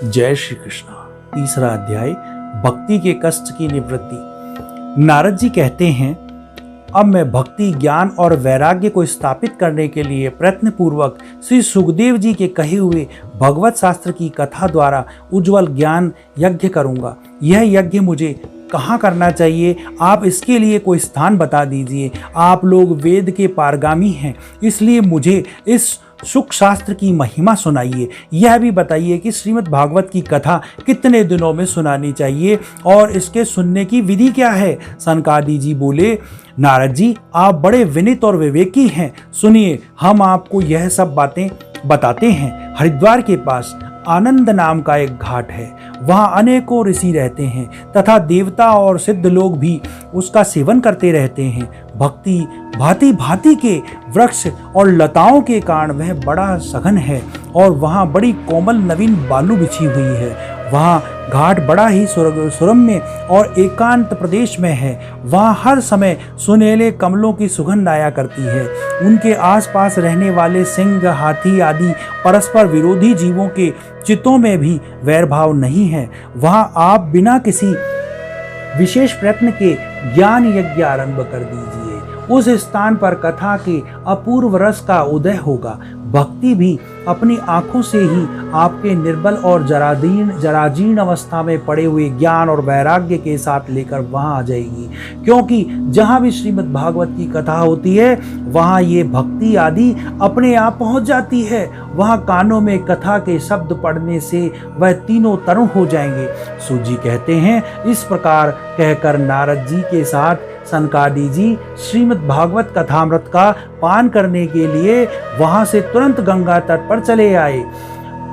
जय श्री कृष्ण। तीसरा अध्याय, भक्ति के कष्ट की निवृत्ति। नारद जी कहते हैं, अब मैं भक्ति, ज्ञान और वैराग्य को स्थापित करने के लिए प्रयत्न पूर्वक श्री सुखदेव जी के कहे हुए भगवत शास्त्र की कथा द्वारा उज्जवल ज्ञान यज्ञ करूंगा। यह यज्ञ मुझे कहाँ करना चाहिए? आप इसके लिए कोई स्थान बता दीजिए। आप लोग वेद के पारगामी हैं, इसलिए मुझे इस सुख शास्त्र की महिमा सुनाइए। यह भी बताइए कि श्रीमद् भागवत की कथा कितने दिनों में सुनानी चाहिए और इसके सुनने की विधि क्या है? सनकादि जी बोले, नारद जी आप बड़े विनीत और विवेकी हैं, सुनिए हम आपको यह सब बातें बताते हैं। हरिद्वार के पास आनंद नाम का एक घाट है, वहाँ अनेकों ऋषि रहते हैं तथा देवता और सिद्ध लोग भी उसका सेवन करते रहते हैं। भक्ति भांति भांति के वृक्ष और लताओं के कारण वह बड़ा सघन है और वहाँ बड़ी कोमल नवीन बालू बिछी हुई है। वहाँ घाट बड़ा ही सुरम्य और एकांत प्रदेश में है। वहाँ हर समय सुनहले कमलों की सुगंध आया करती है। उनके आसपास रहने वाले सिंह, हाथी आदि परस्पर विरोधी जीवों के चित्तों में भी वैरभाव नहीं है। वहाँ आप बिना किसी विशेष प्रयत्न के ज्ञान यज्ञ आरंभ कर दीजिए। उस स्थान पर कथा के अपूर्व रस का उदय होगा। भक्ति भी अपनी आंखों से ही आपके निर्बल और जराजीर्ण अवस्था में पड़े हुए ज्ञान और वैराग्य के साथ लेकर वहां आ जाएगी, क्योंकि जहां भी श्रीमद् भागवत की कथा होती है वहां ये भक्ति आदि अपने आप पहुंच जाती है। वहां कानों में कथा के शब्द पढ़ने से वह तीनों तरुण हो जाएंगे। सूत जी कहते हैं, इस प्रकार कहकर नारद जी के साथ सनकादि जी श्रीमद् भागवत कथामृत का पान करने के लिए वहां से तुरंत गंगा तट पर चले आए।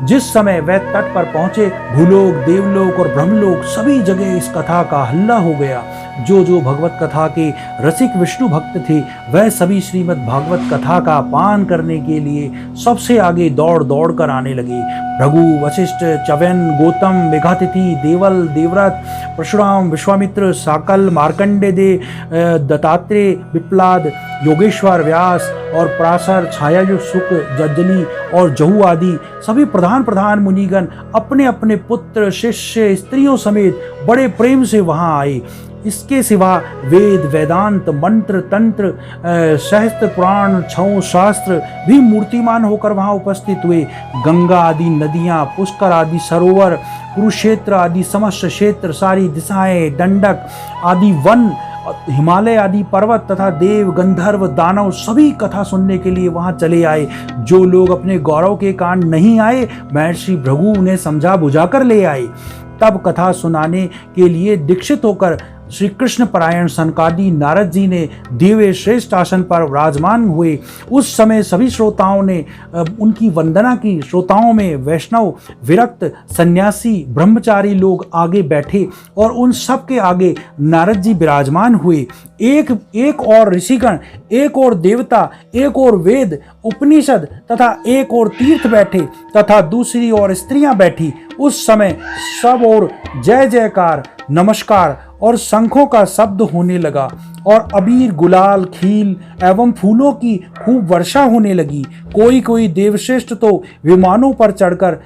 जिस समय वह तट पर पहुंचे, भूलोक, देवलोक और ब्रह्मलोक सभी जगह इस कथा का हल्ला हो गया। जो भगवत कथा के रसिक विष्णु भक्त थे वह सभी श्रीमद् भागवत कथा का पान करने के लिए सबसे आगे दौड़ दौड़ कर आने लगे। भृगु, वशिष्ठ, च्यवन, गौतम, मेघातिथि, देवल, देवव्रत, परशुराम, विश्वामित्र, साकल, मार्कंडेय, दत्तात्रेय, विप्लाद, योगेश्वर, व्यास और पराशर, छायायुग, शुक, जज्जली और जहू आदि सभी प्रधान मुनिगण अपने अपने पुत्र, शिष्य, स्त्रियों समेत बड़े प्रेम से वहां आए। इसके सिवा वेद, वेदांत, मंत्र, तंत्र, सहस्त्र पुराण, छौ शास्त्र भी मूर्तिमान होकर वहां उपस्थित हुए। गंगा आदि नदियां, पुष्कर आदि सरोवर, कुरुक्षेत्र आदि समस्त क्षेत्र, सारी दिशाएं, दंडक आदि वन, हिमालय आदि पर्वत तथा देव, गंधर्व, दानव सभी कथा सुनने के लिए वहां चले आए। जो लोग अपने गौरव के कारण नहीं आए, महर्षि भृगु उन्हें समझा बुझाकर ले आए। तब कथा सुनाने के लिए दीक्षित होकर श्री कृष्ण परायण सनकादि नारद जी ने दिव्य श्रेष्ठ आसन पर विराजमान हुए। उस समय सभी श्रोताओं ने उनकी वंदना की। श्रोताओं में वैष्णव, विरक्त, सन्यासी, ब्रह्मचारी लोग आगे बैठे और उन सब के आगे नारद जी विराजमान हुए। एक और ऋषिगण, एक और देवता, एक और वेद, उपनिषद तथा एक और तीर्थ बैठे तथा दूसरी ओर स्त्रियां बैठी। उस समय सब और जय जयकार, नमस्कार और शंखों का शब्द होने लगा और अबीर, गुलाल, खील एवं फूलों की खूब वर्षा होने लगी। कोई देवश्रेष्ठ तो विमानों पर चढ़कर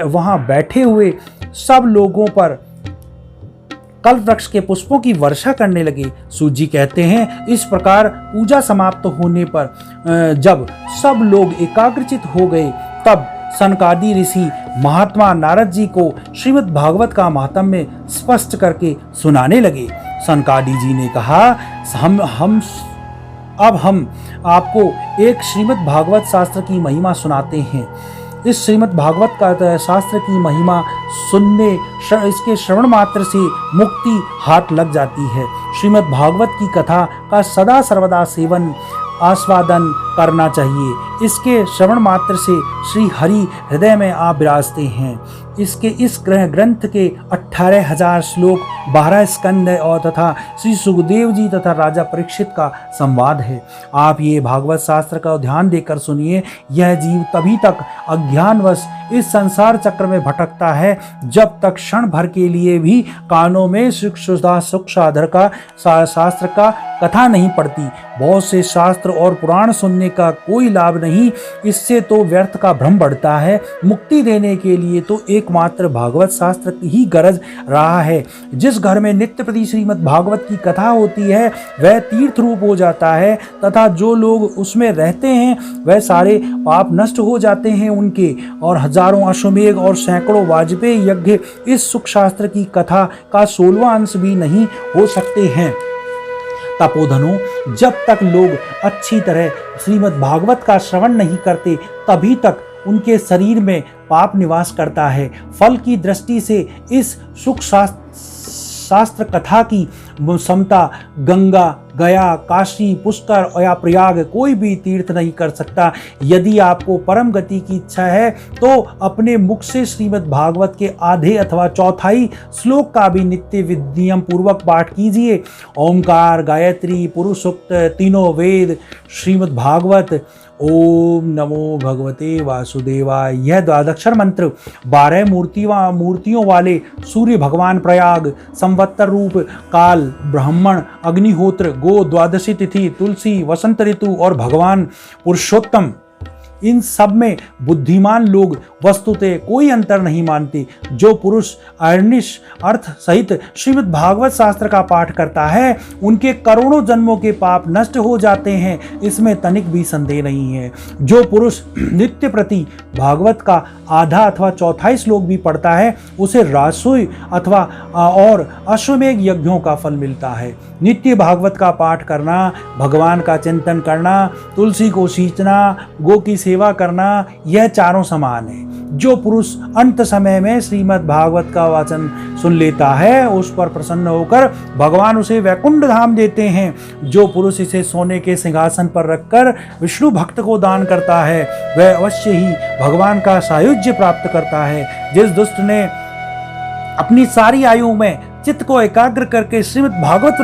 वहां बैठे हुए सब लोगों पर कल्प वृक्ष के पुष्पों की वर्षा करने लगे। सूत जी कहते हैं, इस प्रकार पूजा समाप्त होने पर जब सब लोग एकाग्रचित हो गए, तब सनकादि ऋषि महात्मा नारद जी को श्रीमद् भागवत का महात्म्य स्पष्ट करके सुनाने लगे। सनकादि जी ने कहा, हम आपको एक श्रीमद् भागवत शास्त्र की महिमा सुनाते हैं। इस श्रीमद् भागवत का शास्त्र की महिमा सुनने, इसके श्रवण मात्र से मुक्ति हाथ लग जाती है। श्रीमद् भागवत की कथा का सदा सर्वदा सेवन, आस्वादन करना चाहिए। इसके श्रवण मात्र से श्री हरि हृदय में आ विराजते हैं। इसके इस ग्रंथ के 18,000 श्लोक, 12 स्कंद और तथा श्री सुखदेव जी तथा राजा परीक्षित का संवाद है। आप ये भागवत शास्त्र का ध्यान देकर सुनिए। यह जीव तभी तक अज्ञानवश इस संसार चक्र में भटकता है जब तक क्षण भर के लिए भी कानों में सुखसाधर का शास्त्र का कथा नहीं पड़ती। बहुत से शास्त्र और पुराण सुनने का कोई लाभ नहीं नहीं, इससे तो व्यर्थ का भ्रम बढ़ता है। मुक्ति देने के लिए तो एकमात्र भागवत शास्त्र की ही गरज रहा है। जिस घर में नित्य प्रति श्रीमद् भागवत की कथा होती है वह तीर्थ रूप हो जाता है तथा जो लोग उसमें रहते हैं वह सारे पाप नष्ट हो जाते हैं उनके, और हजारों अश्वमेध और सैकड़ों वाजपेयी यज्ञ इस सुख शास्त्र की कथा का 16वां अंश भी नहीं हो सकते हैं। तपोधनों, जब तक लोग अच्छी तरह श्रीमद् भागवत का श्रवण नहीं करते तभी तक उनके शरीर में पाप निवास करता है। फल की दृष्टि से इस सुख शास्त्र कथा की समता गंगा, गया, काशी, पुष्कर या प्रयाग कोई भी तीर्थ नहीं कर सकता। यदि आपको परम गति की इच्छा है तो अपने मुख से श्रीमद् भागवत के आधे अथवा चौथाई श्लोक का भी नित्य नियम पूर्वक पाठ कीजिए। ओंकार, गायत्री, पुरुष सूक्त, तीनों वेद, श्रीमद् भागवत, ओम नमो भगवते वासुदेवाय। यह द्वादक्षर मंत्र 12 मूर्तियों वाले सूर्य भगवान, प्रयाग, संवत्सर रूप, काल, ब्राह्मण, अग्निहोत्र, गो, द्वादशी तिथि, तुलसी, वसंत ऋतु और भगवान पुरुषोत्तम, इन सब में बुद्धिमान लोग वस्तुतः कोई अंतर नहीं मानते। जो पुरुष अहर्निश अर्थ सहित श्रीमद् भागवत शास्त्र का पाठ करता है उनके करोड़ों जन्मों के पाप नष्ट हो जाते हैं, इसमें तनिक भी संदेह नहीं है। जो पुरुष नित्य प्रति भागवत का आधा अथवा चौथाई श्लोक भी पढ़ता है उसे राजसूय अथवा और अश्वमेध यज्ञों का फल मिलता है। नित्य भागवत का पाठ करना, भगवान का चिंतन करना, तुलसी को सींचना, गो की सेवा करना, यह चारों समान है। जो पुरुष अंत समय में श्रीमद् भागवत का वाचन सुन लेता है उस पर प्रसन्न होकर भगवान उसे वैकुंठ धाम देते हैं। जो पुरुष इसे सोने के सिंहासन पर रखकर विष्णु भक्त को दान करता है वह अवश्य ही भगवान का सायुज्य प्राप्त करता है। जिस दुष्ट ने अपनी सारी आयु में चित्त को एकाग्र करके श्रीमद् भागवत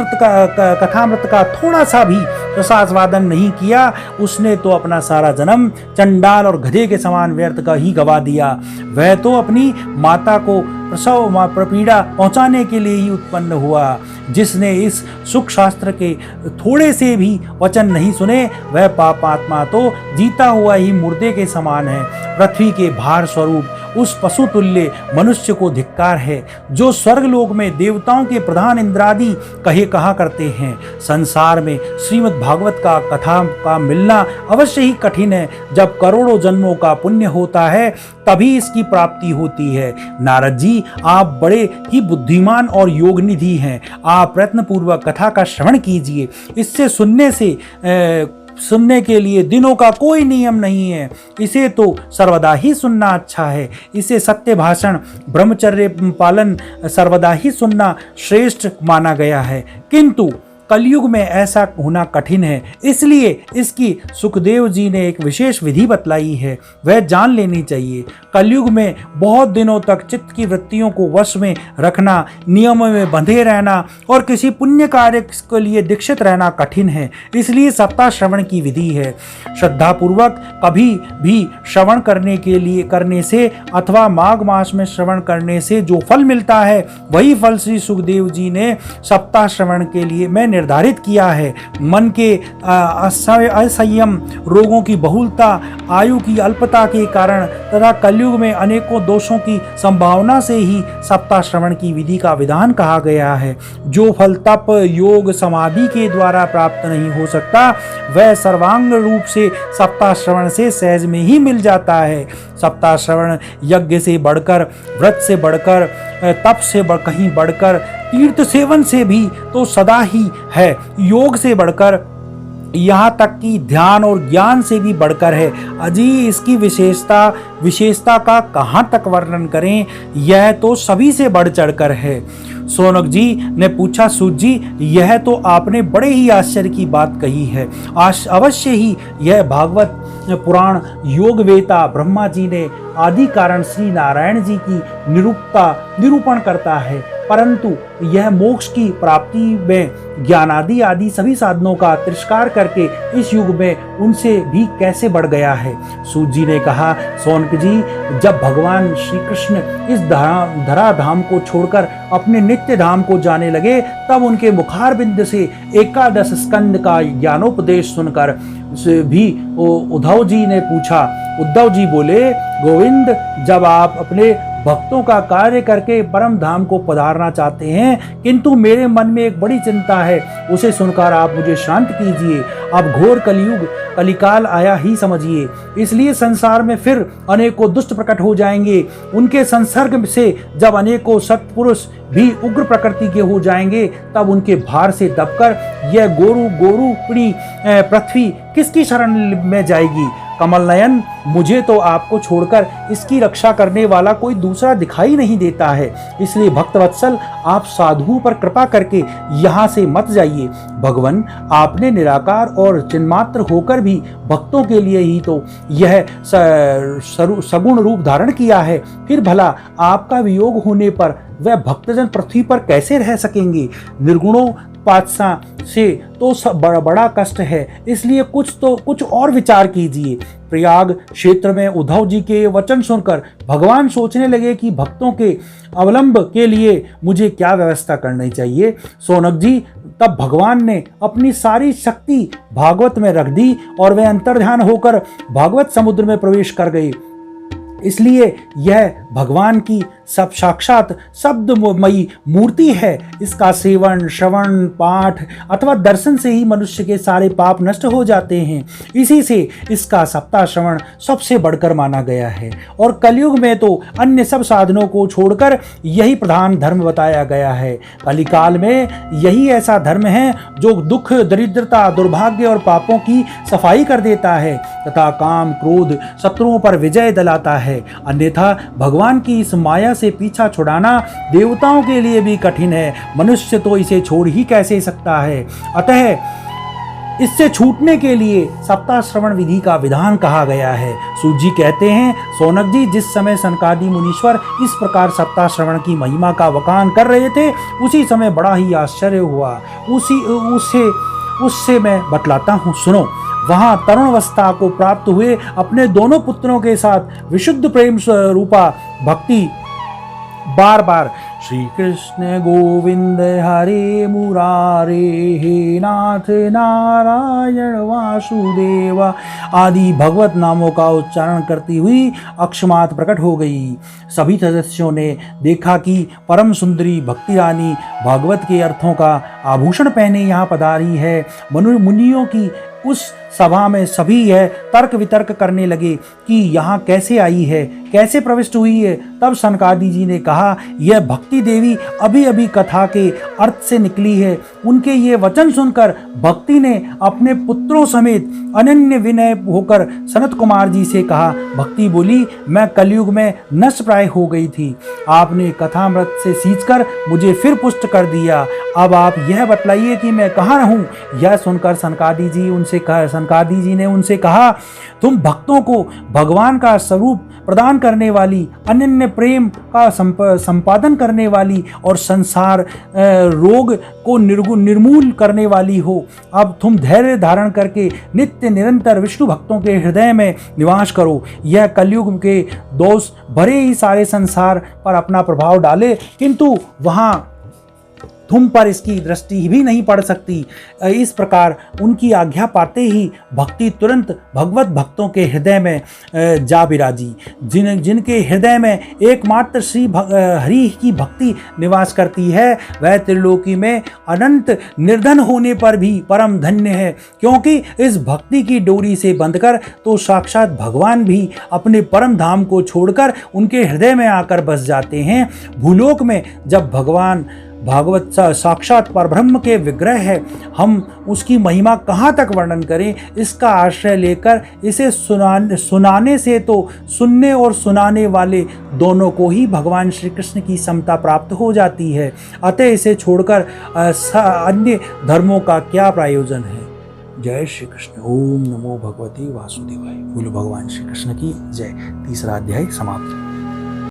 कथामृत का थोड़ा सा भी रसास्वादन नहीं किया उसने तो अपना सारा जन्म चंडाल और गधे के समान व्यर्थ का ही गवा दिया। वह तो अपनी माता को प्रसव पीड़ा पहुंचाने के लिए ही उत्पन्न हुआ। जिसने इस सुख शास्त्र के थोड़े से भी वचन नहीं सुने वह पापात्मा तो जीता हुआ ही मुर्दे के समान है। पृथ्वी के भार स्वरूप उस पशु तुल्य मनुष्य को धिक्कार है जो स्वर्गलोक में देवताओं के प्रधान इंद्रादि कहा करते हैं। संसार में श्रीमद् भागवत का कथा का मिलना अवश्य ही कठिन है। जब करोड़ों जन्मों का पुण्य होता है तभी इसकी प्राप्ति होती है। नारद जी, आप बड़े ही बुद्धिमान और योगनिधि हैं। आप प्रयत्न पूर्वक कथा का श्रवण कीजिए। इससे सुनने के लिए दिनों का कोई नियम नहीं है। इसे तो सर्वदा ही सुनना अच्छा है। इसे सत्य भाषण, ब्रह्मचर्य पालन सर्वदा ही सुनना श्रेष्ठ माना गया है। किंतु कलयुग में ऐसा होना कठिन है, इसलिए इसकी सुखदेव जी ने एक विशेष विधि बतलाई है, वह जान लेनी चाहिए। कलयुग में बहुत दिनों तक चित्त की वृत्तियों को वश में रखना, नियमों में बंधे रहना और किसी पुण्य कार्य के लिए दीक्षित रहना कठिन है। इसलिए सप्ताह श्रवण की विधि है। श्रद्धा पूर्वक कभी भी श्रवण करने से अथवा माघ मास में श्रवण करने से जो फल मिलता है वही फल श्री सुखदेव जी ने सप्ताह श्रवण के लिए मैं निर्धारित किया है। मन के असंयम, रोगों की बहुलता, आयु की अल्पता के कारण तथा कलयुग में अनेकों दोषों की संभावना से ही सप्ताह श्रवण की विधि का विधान कहा गया है। जो फल तप, योग, समाधि के द्वारा प्राप्त नहीं हो सकता वह सर्वांग रूप से सप्ताह श्रवण से सहज में ही मिल जाता है। सप्ताह श्रवण यज्ञ से बढ़कर, व्रत से बढ़कर, तप से कहीं बढ़कर, तीर्थ सेवन से भी तो सदा ही है, योग से बढ़कर, यहाँ तक कि ध्यान और ज्ञान से भी बढ़कर है। अजी इसकी विशेषता का कहाँ तक वर्णन करें, यह तो सभी से बढ़ चढ़कर है। सोनक जी ने पूछा, सूत जी यह तो आपने बड़े ही आश्चर्य की बात कही है। अवश्य ही यह भागवत पुराण योगवेता ब्रह्मा जी ने आदि कारण श्री नारायण जी की निरूपण करता है, परंतु यह मोक्ष की प्राप्ति में ज्ञानादि आदि सभी साधनों का तिरस्कार करके इस युग में उनसे भी कैसे बढ़ गया है। सूत जी ने कहा, सोनक जी जब भगवान श्री कृष्ण इस धरा धाम को छोड़कर अपने नित्य धाम को जाने लगे तब उनके मुखारबिंद से 11 स्कंद का ज्ञानोपदेश सुनकर से भी उद्धव जी ने पूछा। उद्धव जी बोले, गोविंद, जब आप अपने भक्तों का कार्य करके परम धाम को पधारना चाहते हैं, किंतु मेरे मन में एक बड़ी चिंता है, उसे सुनकर आप मुझे शांत कीजिए। अब घोर कलयुग कलिकाल आया ही समझिए, इसलिए संसार में फिर अनेकों दुष्ट प्रकट हो जाएंगे। उनके संसर्ग से जब अनेकों सत्पुरुष भी उग्र प्रकृति के हो जाएंगे, तब उनके भार से दबकर यह गोरूपणी पृथ्वी किसकी शरण में जाएगी? कमल नयन, मुझे तो आपको छोड़कर इसकी रक्षा करने वाला कोई दूसरा दिखाई नहीं देता है, इसलिए भक्तवत्सल, आप साधुओं पर कृपा करके यहाँ से मत जाइए। भगवान, आपने निराकार और चिन्मात्र होकर भी भक्तों के लिए ही तो यह सगुण रूप धारण किया है, फिर भला आपका वियोग होने पर वह भक्तजन पृथ्वी पर कैसे रह सकेंगे? निर्गुणों पातशाह से तो बड़ा कष्ट है, इसलिए कुछ और विचार कीजिए। प्रयाग क्षेत्र में उद्धव जी के वचन सुनकर भगवान सोचने लगे कि भक्तों के अवलंब के लिए मुझे क्या व्यवस्था करनी चाहिए। सौनक जी, तब भगवान ने अपनी सारी शक्ति भागवत में रख दी और वे अंतर्ध्यान होकर भागवत समुद्र में प्रवेश कर गए। इसलिए यह भगवान की सब साक्षात शब्दमयी मूर्ति है। इसका सेवन, श्रवण, पाठ अथवा दर्शन से ही मनुष्य के सारे पाप नष्ट हो जाते हैं। इसी से इसका सप्ताह श्रवण सबसे बढ़कर माना गया है और कलयुग में तो अन्य सब साधनों को छोड़कर यही प्रधान धर्म बताया गया है। कलिकाल में यही ऐसा धर्म है जो दुख, दरिद्रता, दुर्भाग्य और पापों की सफाई कर देता है तथा काम, क्रोध, शत्रुओं पर विजय दिलाता है। अन्यथा भगवान की इस माया से पीछा छुड़ाना देवताओं के लिए भी कठिन है, मनुष्य तो इसे छोड़ ही कैसे सकता है। अतः इससे छूटने के लिए सप्ताह श्रवण विधि का विधान कहा गया है। सूत जी कहते हैं, सौनक जी, जिस समय सनकादि मुनीश्वर इस प्रकार सप्ताह श्रवण की महिमा का वकान कर रहे थे, उसी समय बड़ा ही आश्चर्य हुआ। उससे मैं बतलाता हूँ, सुनो। वहां तरुण अवस्था को प्राप्त हुए अपने दोनों पुत्रों के साथ विशुद्ध प्रेम स्वरूपा भक्ति बार बार श्री कृष्ण गोविंद हरे मुरारे, हे नाथ नारायण वासुदेव आदि भगवत नामों का उच्चारण करती हुई अक्षमात प्रकट हो गई। सभी सदस्यों ने देखा कि परम सुंदरी भक्ति रानी भागवत के अर्थों का आभूषण पहने यहाँ पधारी है। मुनियों की उस सभा में सभी यह तर्क वितर्क करने लगे कि यहाँ कैसे आई है, कैसे प्रविष्ट हुई है। तब सनकादि जी ने कहा, यह भक्ति देवी अभी अभी कथा के अर्थ से निकली है। उनके ये वचन सुनकर भक्ति ने अपने पुत्रों समेत अनन्य विनय होकर सनत कुमार जी से कहा। भक्ति बोली, मैं कलयुग में नष्ट प्राय हो गई थी, आपने कथामृत से सींचकर मुझे फिर पुष्ट कर दिया। अब आप यह बतलाइए कि मैं कहाँ रहूं। यह सुनकर सनकादि जी ने उनसे कहा, तुम भक्तों को भगवान का स्वरूप प्रदान करने वाली, अनन्य प्रेम का संपादन करने वाली और संसार रोग को निर्मूल करने वाली हो। अब तुम धैर्य धारण करके नित्य निरंतर विष्णु भक्तों के हृदय में निवास करो। यह कलयुग के दोष भरे ही सारे संसार पर अपना प्रभाव डाले, किंतु वहाँ तुम पर इसकी दृष्टि भी नहीं पड़ सकती। इस प्रकार उनकी आज्ञा पाते ही भक्ति तुरंत भगवत भक्तों के हृदय में जा विराजी। जिनके हृदय में एकमात्र श्री हरि की भक्ति निवास करती है, वह त्रिलोकी में अनंत निर्धन होने पर भी परम धन्य है, क्योंकि इस भक्ति की डोरी से बंधकर तो साक्षात भगवान भी अपने परम धाम को छोड़कर उनके हृदय में आकर बस जाते हैं। भूलोक में जब भगवान भागवत साक्षात परब्रह्म के विग्रह है, हम उसकी महिमा कहाँ तक वर्णन करें। इसका आश्रय लेकर इसे सुनाने से तो सुनने और सुनाने वाले दोनों को ही भगवान श्री कृष्ण की समता प्राप्त हो जाती है। अतः इसे छोड़कर अन्य धर्मों का क्या प्रयोजन है। जय श्री कृष्ण। ओम नमो भगवते वासुदेवाय। बोलो भगवान श्री कृष्ण की जय। तीसरा अध्याय समाप्त।